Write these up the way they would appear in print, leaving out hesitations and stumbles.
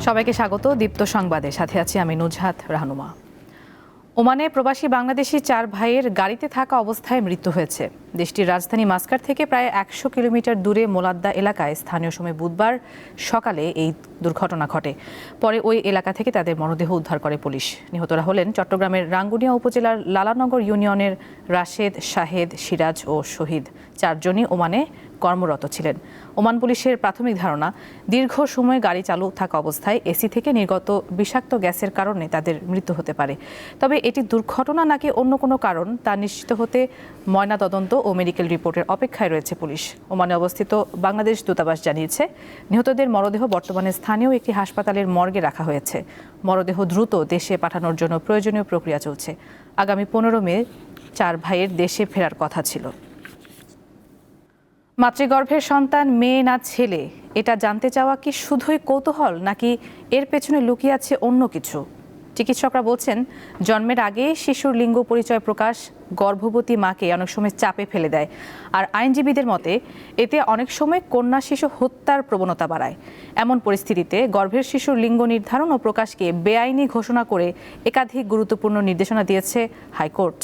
সবাইকে স্বাগত দীপ্ত সংবাদে, সাথে আছি আমি নুজহাত রাহনুমা। ওমানে প্রবাসী বাংলাদেশি 4 ভাইয়ের গাড়িতে থাকা অবস্থায় মৃত্যু হয়েছে। দেশটির রাজধানী মাস্কাট থেকে প্রায় 100 কিলোমিটার দূরে মোলাদ্দা এলাকায় স্থানীয় সময় বুধবার সকালে এই দুর্ঘটনা ঘটে। পরে ওই এলাকা থেকে তাদের মরদেহ উদ্ধার করে পুলিশ। নিহতরা হলেন চট্টগ্রামের রাঙ্গুনিয়া উপজেলার লালানগর ইউনিয়নের রাশেদ, শাহেদ, সিরাজ ও শহীদ। 4 জনই ওমানে কর্মরত ছিলেন। ওমান পুলিশের প্রাথমিক ধারণা, দীর্ঘ সময় গাড়ি চালু থাকা অবস্থায় এসি থেকে নির্গত বিষাক্ত গ্যাসের কারণে তাদের মৃত্যু হতে পারে। তবে এটি দুর্ঘটনা নাকি অন্য কোনো কারণ তা নিশ্চিত হতে ময়নাতদন্ত ও মেডিকেল রিপোর্টের অপেক্ষায় রয়েছে পুলিশ। ওমানে অবস্থিত বাংলাদেশ দূতাবাস জানিয়েছে, নিহতদের মরদেহ বর্তমানে স্থানীয় একটি হাসপাতালের মর্গে রাখা হয়েছে। মরদেহ দ্রুত দেশে পাঠানোর জন্য প্রয়োজনীয় প্রক্রিয়া চলছে। আগামী 15 মে 4 ভাইয়ের দেশে ফেরার কথা ছিল। মাতৃগর্ভের সন্তান মেয়ে না ছেলে, এটা জানতে চাওয়া কি শুধুই কৌতূহল, নাকি এর পেছনে লুকিয়ে আছে অন্য কিছু? চিকিৎসকরা বলছেন, জন্মের আগে শিশুর লিঙ্গ পরিচয় প্রকাশ গর্ভবতী মাকে অনেক সময় চাপে ফেলে দেয়। আর আইনজীবীদের মতে এতে অনেক সময় কন্যা শিশু হত্যার প্রবণতা বাড়ায়। এমন পরিস্থিতিতে গর্ভের শিশুর লিঙ্গ নির্ধারণ ও প্রকাশকে বেআইনি ঘোষণা করে একাধিক গুরুত্বপূর্ণ নির্দেশনা দিয়েছে হাইকোর্ট।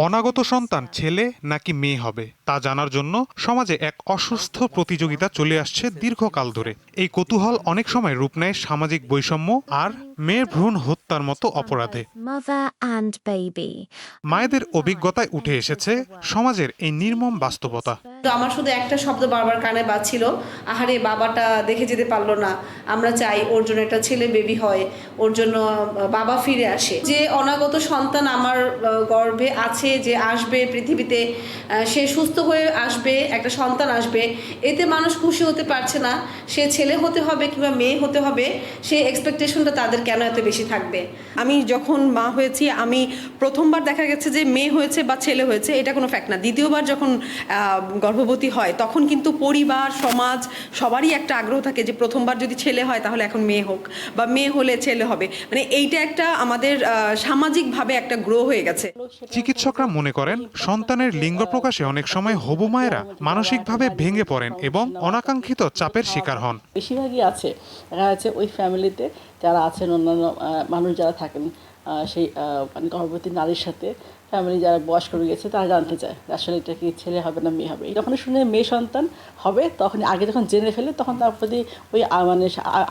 অনাগত সন্তান ছেলে নাকি মেয়ে হবে তা জানার জন্য সমাজে এক অসুস্থ প্রতিযোগিতা চলে আসছে দীর্ঘকাল ধরে। এই কৌতূহল অনেক সময় রূপ নেয় সামাজিক বৈষম্য আর মেয়ের ভ্রূণ হত্যার মতো অপরাধে। মায়েদের অভিজ্ঞতায় উঠে এসেছে সমাজের এই নির্মম বাস্তবতা। তো আমার শুধু একটা শব্দ বারবার কানে বাজছিল, আহারে বাবাটা দেখে যেতে পারলো না, আমরা চাই ওর জন্য একটা ছেলে বেবি হয়, ওর জন্য বাবা ফিরে আসে। যে অনাগত সন্তান আমার গর্ভে আছে, যে আসবে পৃথিবীতে, সে সুস্থ হয়ে আসবে, একটা সন্তান আসবে, এতে মানুষ খুশি হতে পারছে না। সে ছেলে হতে হবে কিংবা মেয়ে হতে হবে, সেই এক্সপেকটেশনটা তাদের কেন এত বেশি থাকবে? আমি যখন মা হয়েছি, আমি প্রথমবার দেখা গেছে যে মেয়ে হয়েছে বা ছেলে হয়েছে, এটা কোনো ফ্যাক্ট না। দ্বিতীয়বার যখন গর্ভবতী হয় তখন কিন্তু পরিবার, সমাজ সবারই একটা আগ্রহ থাকে যে প্রথমবার যদি ছেলে হয় তাহলে এখন মেয়ে হোক, বা মেয়ে হলে ছেলে হবে। মানে এইটা একটা আমাদের সামাজিকভাবে একটা গ্রো হয়ে গেছে। চিকিৎসকরা মনে করেন, সন্তানের লিঙ্গ প্রকাশে অনেক সময় হবু মায়েরা মানসিকভাবে ভেঙে পড়েন এবং অনাকাঙ্ক্ষিত চাপের শিকার হন। বেশিরভাগই আছে, দেখা যাচ্ছে ওই ফ্যামিলিতে যারা আছেন, অন্যান্য মানুষ যারা থাকেন, সেই গর্ভবতী নারীর সাথে ফ্যামিলি যারা বয়স্ক রয়ে গেছে তারা জানতে চায় আসলে এটা কি ছেলে হবে না মেয়ে হবে। যখন শুনে মেয়ে সন্তান হবে, তখন আগে যখন জেনে ফেলে তখন তার প্রতি ওই মানে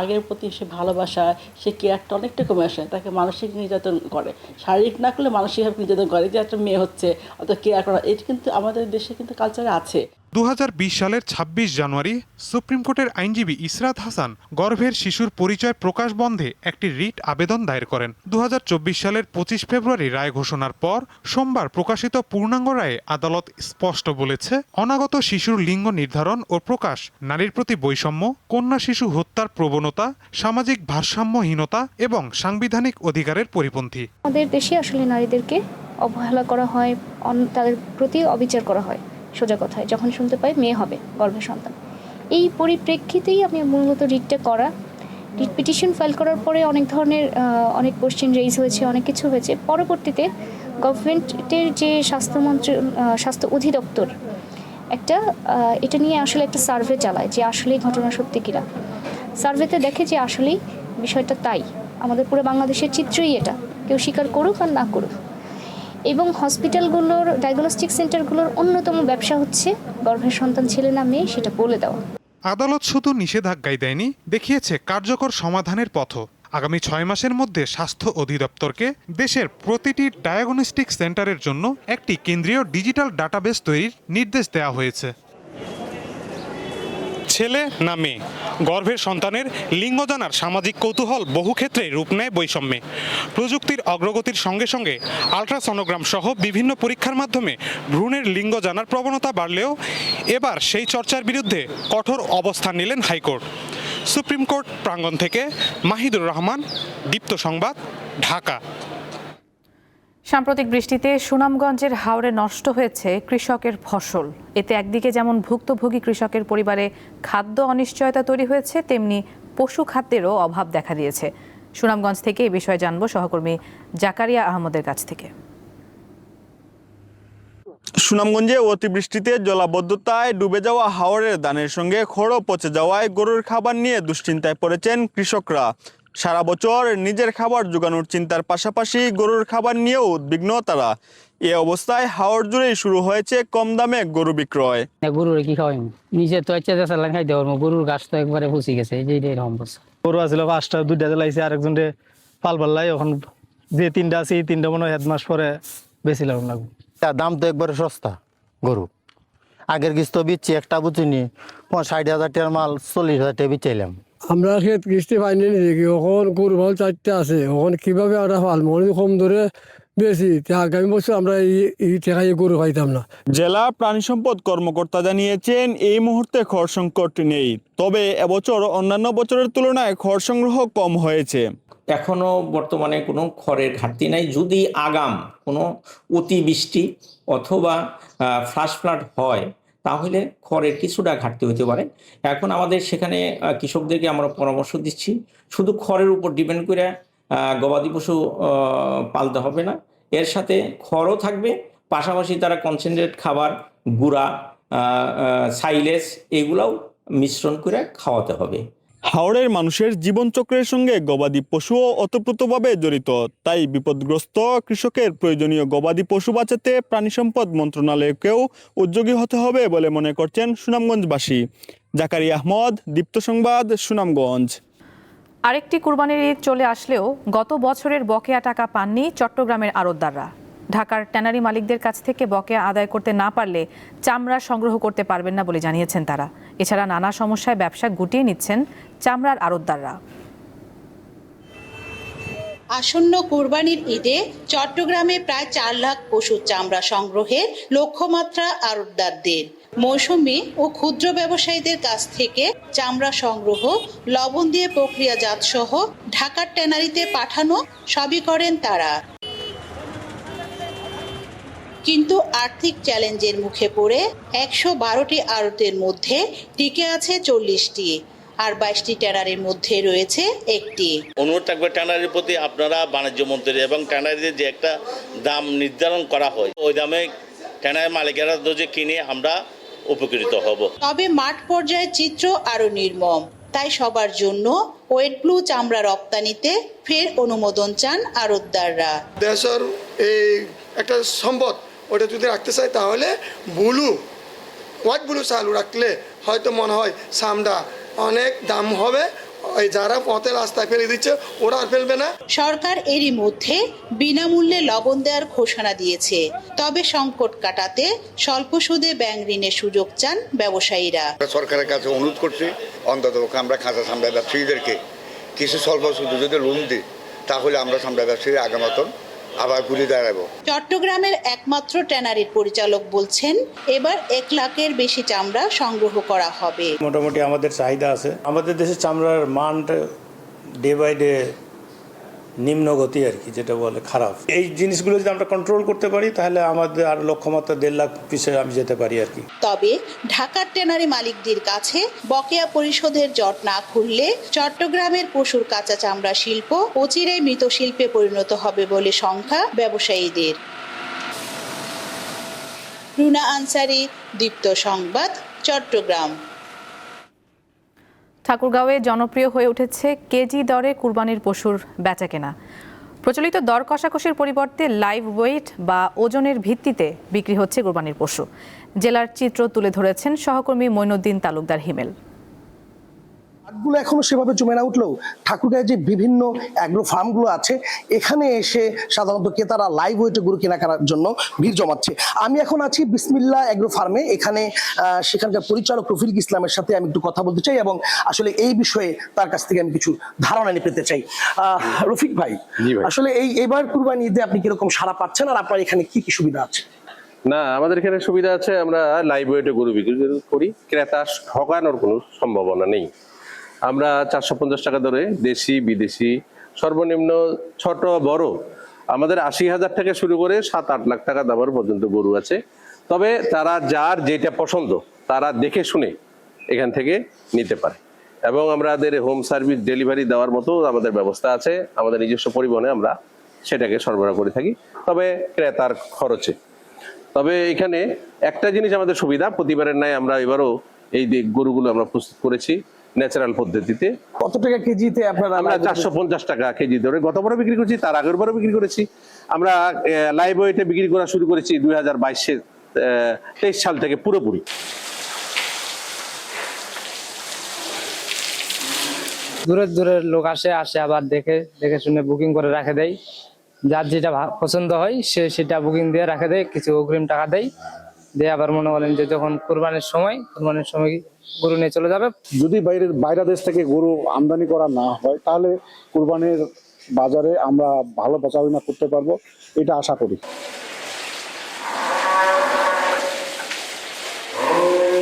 আগের প্রতি সে ভালোবাসা, সে কেয়ারটা অনেকটা কমে আসে। তাকে মানসিক নির্যাতন করে, শারীরিক না করলে মানসিকভাবে নির্যাতন করে, যে একটা মেয়ে হচ্ছে অত কেয়ার করা। এটা কিন্তু আমাদের দেশে কিন্তু কালচারে আছে। 2020 সালের 26 জানুয়ারি সুপ্রিম কোর্টের আইনজীবী ইসরাত হাসান গর্ভের শিশুর পরিচয় প্রকাশ বন্ধে একটি রিট আবেদন দায়ের করেন। 2024 সালের 25 ফেব্রুয়ারি রায় ঘোষণার পর সোমবার প্রকাশিত পূর্ণাঙ্গ রায়ে আদালত স্পষ্ট বলেছে, অনাগত শিশুর লিঙ্গ নির্ধারণ ও প্রকাশ নারীর প্রতি বৈষম্য, কন্যা শিশু হত্যার প্রবণতা, সামাজিক ভারসাম্যহীনতা এবং সাংবিধানিক অধিকারের পরিপন্থী। আমাদের দেশে আসলে নারীদেরকে অবহেলা করা হয়, তাদের প্রতি অবিচার করা হয়। সোজা কথায় যখন শুনতে পাই মেয়ে হবে, গর্ভের সন্তান, এই পরিপ্রেক্ষিতেই আমি মূলত রিটটা করা। রিট পিটিশন ফাইল করার পরে অনেক ধরনের অনেক কোশ্চেন রেইজ হয়েছে, অনেক কিছু হয়েছে। পরবর্তীতে গভর্নমেন্টের যে স্বাস্থ্য অধিদপ্তর একটা এটা নিয়ে আসলে একটা সার্ভে চালায় যে আসলেই ঘটনা সত্যি কিনা। সার্ভেতে দেখে যে আসলেই বিষয়টা তাই, আমাদের পুরো বাংলাদেশের চিত্রই এটা, কেউ স্বীকার করুক আর না করুক। এবং হসপিটালগুলোর, ডায়াগনস্টিক সেন্টারগুলোর অন্যতম ব্যবসা হচ্ছে গর্ভের সন্তান ছেলে না মেয়ে সেটা বলে দেওয়া। আদালত শুধু নিষেধাজ্ঞাই দেয়নি, দেখিয়েছে কার্যকর সমাধানের পথও। আগামী 6 মাসের মধ্যে স্বাস্থ্য অধিদপ্তরকে দেশের প্রতিটি ডায়াগনস্টিক সেন্টারের জন্য একটি কেন্দ্রীয় ডিজিটাল ডাটাবেস তৈরির নির্দেশ দেওয়া হয়েছে। ছেলে না মেয়ে, গর্ভের সন্তানের লিঙ্গ জানার সামাজিক কৌতূহল বহু ক্ষেত্রে রূপ নেয় বৈষম্যে। প্রযুক্তির অগ্রগতির সঙ্গে সঙ্গে আলট্রাসনোগ্রাম সহ বিভিন্ন পরীক্ষার মাধ্যমে ভ্রূণের লিঙ্গ জানার প্রবণতা বাড়লেও এবার সেই চর্চার বিরুদ্ধে কঠোর অবস্থান নিলেন হাইকোর্ট। সুপ্রিম কোর্ট প্রাঙ্গণ থেকে মাহিদুর রহমান, দীপ্ত সংবাদ, ঢাকা। সাম্প্রতিক বৃষ্টিতে সুনামগঞ্জের হাওরে নষ্ট হয়েছে কৃষকের ফসল। এতে একদিকে যেমন ভুক্তভোগী কৃষকের পরিবারে খাদ্য অনিশ্চয়তা তৈরি হয়েছে, তেমনি পশু খাদ্যেরও অভাব দেখা দিয়েছে। সুনামগঞ্জ থেকে এই বিষয়ে জানবো সহকর্মী জাকারিয়া আহমদের কাছ থেকে। সুনামগঞ্জে অতিবৃষ্টিতে জলাবদ্ধতায় ডুবে যাওয়া হাওরের ধানের সঙ্গে খড় পচে যাওয়ায় গরুর খাবার নিয়ে দুশ্চিন্তায় পড়েছেন কৃষকরা। সারা বছর নিজের খাবার জোগানোর চিন্তার পাশাপাশি গরুর খাবার নিয়েও উদ্বিগ্ন তারা। এ অবস্থায় হাওর জুড়েই শুরু হয়েছে কম দামে গরু বিক্রয়। গরুর কি খাওয়াই নিজে তো খাই দেওয়ার গরুর গাছ তো একবারে পচি গেছে, এই যে এরকম অবস্থা। গরু আছিল 5টা 2টা জ্বালাইছে, আরেকজন পাল পাল্লাই এখন যে 3টা আছে এই 3টা মনে হয় 1 মাস পরে বেশি লাগবে। দাম তো একবারে সস্তা গরু। আগের কিস্ত বিচ্ছি একটা বুঝিনি 60,000 টাকার মাল 40,000 টাকা বিচাইলাম। আমরা ক্ষেত কিস্তি পাইনি দেখি, ওখান গরু ভাল 4টা আছে, ওখানে কিভাবে আমরা পাল মনে কম ধরে বেশি আগামী বছর আমরা এই টাকায় গরু পাইতাম না। জেলা প্রাণী সম্পদ কর্মকর্তা জানিয়েছেন এই মুহূর্তে খড় সংকট নেই, তবে এবছর অন্যান্য বছরের তুলনায় খড় সংগ্রহ কম হয়েছে। এখনো বর্তমানে কোনো খড়ের ঘাটতি নাই। যদি আগাম কোনো অতিবৃষ্টি অথবা ফ্লাশ ফ্লাড হয় তাহলে খড়ের কিছুটা ঘাটতি হতে পারে। এখন আমাদের সেখানে কৃষকদেরকে আমরা পরামর্শ দিচ্ছি, শুধু খড়ের উপর ডিপেন্ড করে গবাদি পশু পালতে হবে না, এর সাথে খড়ও থাকবে, পাশাপাশি তারা কনসেন্ট্রেট খাবার, গুঁড়া, সাইলেজ এগুলাও মিশ্রণ করে খাওয়াতে হবে। হাওড়ের মানুষের জীবনচক্রের সঙ্গে গবাদি পশুও ওতপ্রোতভাবে জড়িত, তাই বিপদগ্রস্ত কৃষকের প্রয়োজনীয় গবাদি পশু বাঁচাতে প্রাণী সম্পদ মন্ত্রণালয়কেও উদ্যোগী হতে হবে বলে মনে করছেন সুনামগঞ্জবাসী। জাকারিয়া আহমদ, দীপ্ত সংবাদ, সুনামগঞ্জ। আরেকটি কুরবানির ঈদ চলে আসলেও গত বছরের বকেয়া টাকা পাননি চট্টগ্রামের আড়তদাররা। ঢাকার ট্যানারি মালিকদের কাছ থেকে বকেয়া আদায় করতে না পারলে চামড়া সংগ্রহ করতে পারবেন না বলে জানিয়েছেন তারা। এছাড়া নানা সমস্যায় ব্যবসা গুটিয়ে নিচ্ছেন চামড়ার আড়তদাররা। আসন্ন কুরবানির ঈদে চট্টগ্রামে প্রায় 4 লাখ পশুর চামড়া সংগ্রহের লক্ষ্যমাত্রা আড়তদারদের। মৌসুমি ও ক্ষুদ্র ব্যবসায়ীদের কাছ থেকে চামড়া সংগ্রহ, লবণ দিয়ে প্রক্রিয়াজাত সহ ঢাকার ট্যানারিতে পাঠানো সবই করেন তারা। কিন্তু আর্থিক চ্যালেঞ্জের মুখে পড়ে 112টি আড়তের মধ্যে টিকে আছে 40টি, আর 22টি ট্যানারির মধ্যে রয়েছে একটি। অনুরোধ থাকবে ট্যানারির প্রতি, আপনারা বাণিজ্য মন্ত্রী এবং ট্যানারিতে যে একটা দাম নির্ধারণ করা হয় ওই দামে ট্যানারি মালিকেরা যে কিনে আমরা উপকৃত হব। তবে মাঠ পর্যায়ে চিত্র আরো নির্মম, তাই সবার জন্য ওয়েট ব্লু চামড়া রপ্তানিতে ফের অনুমোদন চান আড়তদাররা। দেশের এই একটা সম্পদ, ওটা যদি রাখতে চাই তাহলে হোয়াইট ব্লু চালু রাখলে হয়তো মনে হয় চামড়া অনেক দাম হবে, ওই যারা পথে রাস্তায় ফেলে দিচ্ছে ওরা আর ফেলবে না। সরকার এরই মধ্যে বিনামূল্যে লবণ দেওয়ার ঘোষণা দিয়েছে, তবে সংকট কাটাতে স্বল্প সুদে ব্যাংক ঋণের সুযোগ চান ব্যবসায়ীরা। সরকারের কাছে অনুরোধ করছি, অন্তত আমরা খাঁচা চামড়া ব্যবসায়ীদেরকে কিছু স্বল্প সুদে যদি লোন দিই তাহলে আমরা চামড়া ব্যবসায়ী আগের মতন আবার ঘুরে দাঁড়াবো। চট্টগ্রামের একমাত্র ট্যানারির পরিচালক বলছেন, এবার 1 লাখের বেশি চামড়া সংগ্রহ করা হবে। মোটামুটি আমাদের চাহিদা আছে। আমাদের দেশে চামড়ার মানটা ডে বাই ডে নিম্নগতি আর কি, যেটা বলে খারাপ। এই জিনিসগুলো যদি আমরা কন্ট্রোল করতে পারি তাহলে আমাদের আর লক্ষ্যমাত্রা 1.5 লাখ পিছিয়ে আমি যেতে পারি আর কি। তবে ঢাকার ট্যানারি মালিকদের কাছে বকেয়া পরিশোধের জট না খুললে চট্টগ্রামের পশুর কাঁচা চামড়া শিল্প অচিরেই মৃত শিল্পে পরিণত হবে বলে শঙ্কা ব্যবসায়ীদের। রুনা আনসারি, দীপ্ত সংবাদ, চট্টগ্রাম। ঠাকুরগাঁওয়ে জনপ্রিয় হয়ে উঠেছে কেজি দরে কুরবানির পশুর বেচাকেনা। প্রচলিত দর কষাকষির পরিবর্তে লাইভ ওয়েট বা ওজনের ভিত্তিতে বিক্রি হচ্ছে কুরবানির পশু। জেলার চিত্র তুলে ধরেছেন সহকর্মী মঈনুদ্দিন তালুকদার হিমেল। হাটগুলো এখনো সেভাবে জমে না উঠলেও ঠাকুরগাঁয়ে যে বিভিন্ন অ্যাগ্রো ফার্মগুলো আছে এখানে এসে সাধারণত ক্রেতারা লাইভ ওয়েটে গরু কেনা করার জন্য ভিড় জমাচ্ছে। আমি এখন আছি বিসমিল্লাহ অ্যাগ্রো ফার্মে। এখানে সেখানকার পরিচালক রফিক ইসলামের সাথে আমি একটু কথা বলতে চাই এবং আসলে এই বিষয়ে তার কাছ থেকে আমি কিছু ধারণা নিয়ে পেতে চাই। রফিক ভাই, আসলে এবার কুরবানি ঈদে আপনি কিরকম সাড়া পাচ্ছেন আর আপনার এখানে কি কি সুবিধা আছে? না, আমাদের এখানে সুবিধা আছে, আমরা লাইভ ওয়েটে গরু বিক্রি করি, ক্রেতা ঠকানোর কোনো সম্ভাবনা নেই। আমরা 450 টাকা দরে দেশি বিদেশি সর্বনিম্ন ছোট বড় আমাদের 80,000 থেকে শুরু করে 7-8 লাখ টাকা দামের পর্যন্ত গরু আছে। তবে তারা যার যেটা পছন্দ তারা দেখে শুনে এখান থেকে নিতে পারে এবং আমাদের হোম সার্ভিস ডেলিভারি দেওয়ার মতো আমাদের ব্যবস্থা আছে। আমাদের নিজস্ব পরিবহনে আমরা সেটাকে সরবরাহ করে থাকি, তবে ক্রেতার খরচে। তবে এখানে একটা জিনিস আমাদের সুবিধা, প্রতিবারের ন্যায় আমরা এবারও এই গরুগুলো আমরা প্রস্তুত করেছি ন্যাচারাল পদ্ধতিতে। কত টাকা কেজিতে আপনারা? আমরা 450 টাকা কেজি ধরে গতবারও বিক্রি করেছি, তার আগের বারও বিক্রি করেছি। আমরা লাইভ ওয়েটে বিক্রি করা শুরু করেছি 2023 সাল থেকে পুরোপুরি। দূরের দূরের লোক আসে আবার দেখে শুনে বুকিং করে রাখে দেয়। যার যেটা পছন্দ হয় সে সেটা বুকিং দিয়ে রাখে দেয়, কিছু অগ্রিম টাকা দেয়, দিয়ে আবার মনে করেন যে যখন কোরবানির সময় গরু নিয়ে চলে যাবে। যদি বাইরের দেশ থেকে গরু আমদানি করা না হয় তাহলে কোরবানির বাজারে আমরা ভালো বেচাকেনা করতে পারবো, এটা আশা করি।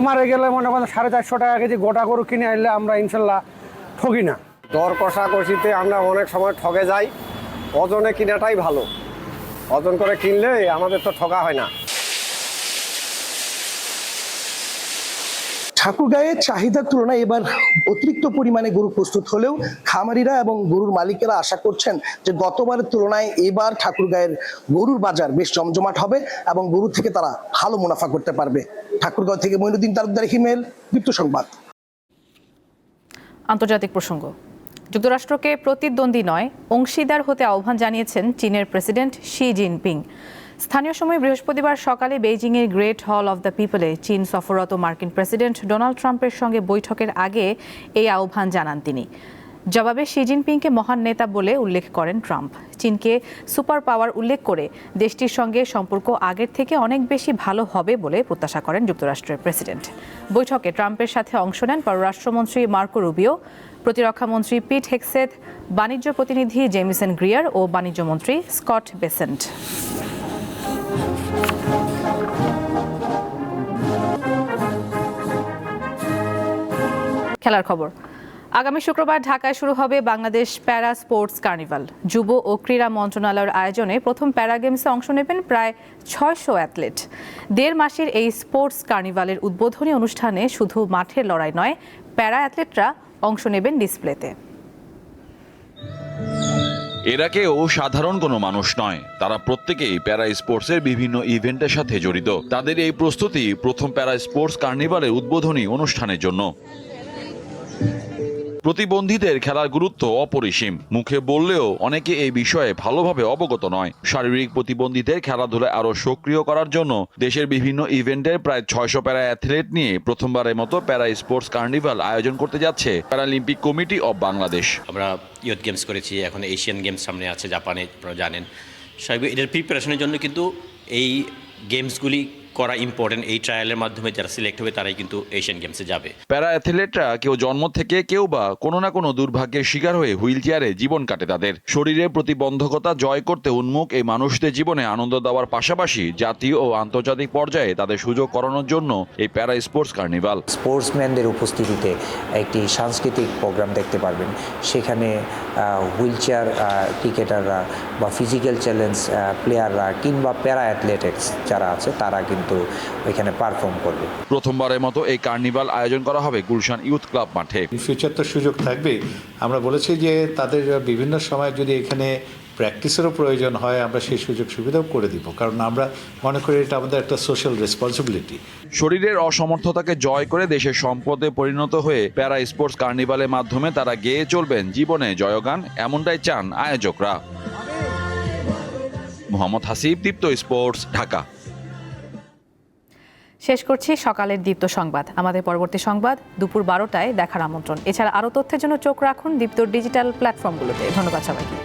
আমার গেলে মনে করেন 450 টাকা কেজি গোটা গরু কিনে আনলে আমরা ইনশাল্লাহ ঠকি না। দর কষাকষিতে আমরা অনেক সময় ঠকে যাই, ওজনে কিনাটাই ভালো, ওজন করে কিনলে আমাদের তো ঠকা হয় না। ঠাকুরগাঁয়ের চাহিদার তুলনায় এবার অতিরিক্ত পরিমাণে গরু প্রস্তুত হলেও খামারিরা এবং গরুর মালিকেরা আশা করছেন যে গতবারের তুলনায় এবার ঠাকুরগাঁয়ের গরুর বাজার বেশ জমজমাট হবে এবং গরু থেকে তারা ভালো মুনাফা করতে পারবে। ঠাকুরগাঁও থেকে মঈনুদ্দিন তালুকদার, হিমেল, দীপ্ত সংবাদ। আন্তর্জাতিক প্রসঙ্গ। যুক্তরাষ্ট্রকে প্রতিদ্বন্দ্বী নয়, অংশীদার হতে আহ্বান জানিয়েছেন চীনের প্রেসিডেন্ট শি জিনপিং। স্থানীয় সময় বৃহস্পতিবার সকালে বেইজিংয়ের গ্রেট হল অব দ্য পিপলে চীন সফররত মার্কিন প্রেসিডেন্ট ডোনাল্ড ট্রাম্পের সঙ্গে বৈঠকের আগে এই আহ্বান জানান তিনি। জবাবে শি জিনপিংকে মহান নেতা বলে উল্লেখ করেন ট্রাম্প। চীনকে সুপার পাওয়ার উল্লেখ করে দেশটির সঙ্গে সম্পর্ক আগের থেকে অনেক বেশি ভালো হবে বলে প্রত্যাশা করেন যুক্তরাষ্ট্রের প্রেসিডেন্ট। বৈঠকে ট্রাম্পের সাথে অংশ নেন পররাষ্ট্রমন্ত্রী মার্কো রুবিও, প্রতিরক্ষামন্ত্রী পিট হেগসেথ, বাণিজ্য প্রতিনিধি জেমিসন গ্রিয়ার ও বাণিজ্যমন্ত্রী স্কট বেসেন্ট। খেলার খবর। আগামী শুক্রবার ঢাকায় শুরু হবে বাংলাদেশ প্যারা স্পোর্টস কার্নিভাল। যুব ও ক্রীড়া মন্ত্রণালয়ের আয়োজনে প্রথম প্যারা গেমসে অংশ নেবেন প্রায় 600 অ্যাথলেট। 1.5 মাসের এই স্পোর্টস কার্নিভালের উদ্বোধনী অনুষ্ঠানে শুধু মাঠের লড়াই নয়, প্যারা অ্যাথলেটরা অংশ নেবেন ডিসপ্লেতে। এরা কেউ সাধারণ কোনো মানুষ নয়, তারা প্রত্যেকেই প্যারা স্পোর্টসের বিভিন্ন ইভেন্টের সাথে জড়িত। তাদের এই প্রস্তুতি প্রথম প্যারা স্পোর্টস কার্নিভালের উদ্বোধনী অনুষ্ঠানের জন্য। প্রতিবন্ধীদের খেলার গুরুত্ব অপরিসীম, মুখে বললেও অনেকে এই বিষয়ে ভালোভাবে অবগত নয়। শারীরিক প্রতিবন্ধীদের খেলাধুলায় আরও সক্রিয় করার জন্য দেশের বিভিন্ন ইভেন্টের প্রায় 600 প্যারা অ্যাথলেট নিয়ে প্রথমবারের মতো প্যারা স্পোর্টস কার্নিভাল আয়োজন করতে যাচ্ছে প্যারালিম্পিক কমিটি অব বাংলাদেশ। আমরা ইয়ুথ গেমস করেছি, এখন এশিয়ান গেমস সামনে আছে জাপানে, আপনারা জানেন। স্বাভাবিক এটার প্রিপারেশনের জন্য কিন্তু এই গেমসগুলি করা ইম্পর্টেন্ট। এই ট্রায়ালের মাধ্যমে যারা সিলেক্ট হবে তারাই কিন্তু এশিয়ান গেমসে যাবে। প্যারা অ্যাথলেটরা কেউ জন্ম থেকে, কেউ বা কোনো না কোনো দুর্ভাগ্যের শিকার হয়ে হুইল চেয়ারে জীবন কাটে তাদের। শরীরের প্রতিবন্ধকতা জয় করতে উন্মুখ এই মানুষদের জীবনে আনন্দ দেওয়ার পাশাপাশি জাতীয় ও আন্তর্জাতিক পর্যায়ে তাদের সুযোগ করানোর জন্য এই প্যারা স্পোর্টস কার্নিভাল। স্পোর্টসম্যানদের উপস্থিতিতে একটি সাংস্কৃতিক প্রোগ্রাম দেখতে পারবেন। সেখানে হুইল চেয়ার ক্রিকেটাররা বা ফিজিক্যাল চ্যালেঞ্জ প্লেয়াররা কিংবা প্যারা অ্যাথলেটিক্স যারা আছে তারা কিন্তু ওইখানে পারফর্ম করবে। প্রথমবারের মতো এই কার্নিভাল আয়োজন করা হবে গুলশান ইউথ ক্লাব মাঠে। ফিউচার তো সুযোগ থাকবে। আমরা বলেছি যে তাদের বিভিন্ন সময় যদি এখানে প্র্যাকটিসেরও প্রয়োজন হয় আমরা সেই সুযোগ সুবিধাও করে দিব, কারণ আমরা মনে করি এটা আমাদের একটা সোশ্যাল রেসপন্সিবিলিটি। শরীরের অসমর্থতাকে জয় করে দেশের সম্পদে পরিণত হয়ে প্যারা স্পোর্টস কার্নিভালের মাধ্যমে তারা গেয়ে চলবেন জীবনে জয়গান, এমনটাই চান আয়োজকরা। মোহাম্মদ হাসিব, দীপ্ত স্পোর্টস, ঢাকা। শেষ করছি সকালের দীপ্ত সংবাদ। আমাদের পরবর্তী সংবাদ দুপুর 12টায় দেখার আমন্ত্রণ। এছাড়া আরও তথ্যের জন্য চোখ রাখুন দীপ্তর ডিজিটাল প্ল্যাটফর্মগুলোতে। ধন্যবাদ সবাইকে।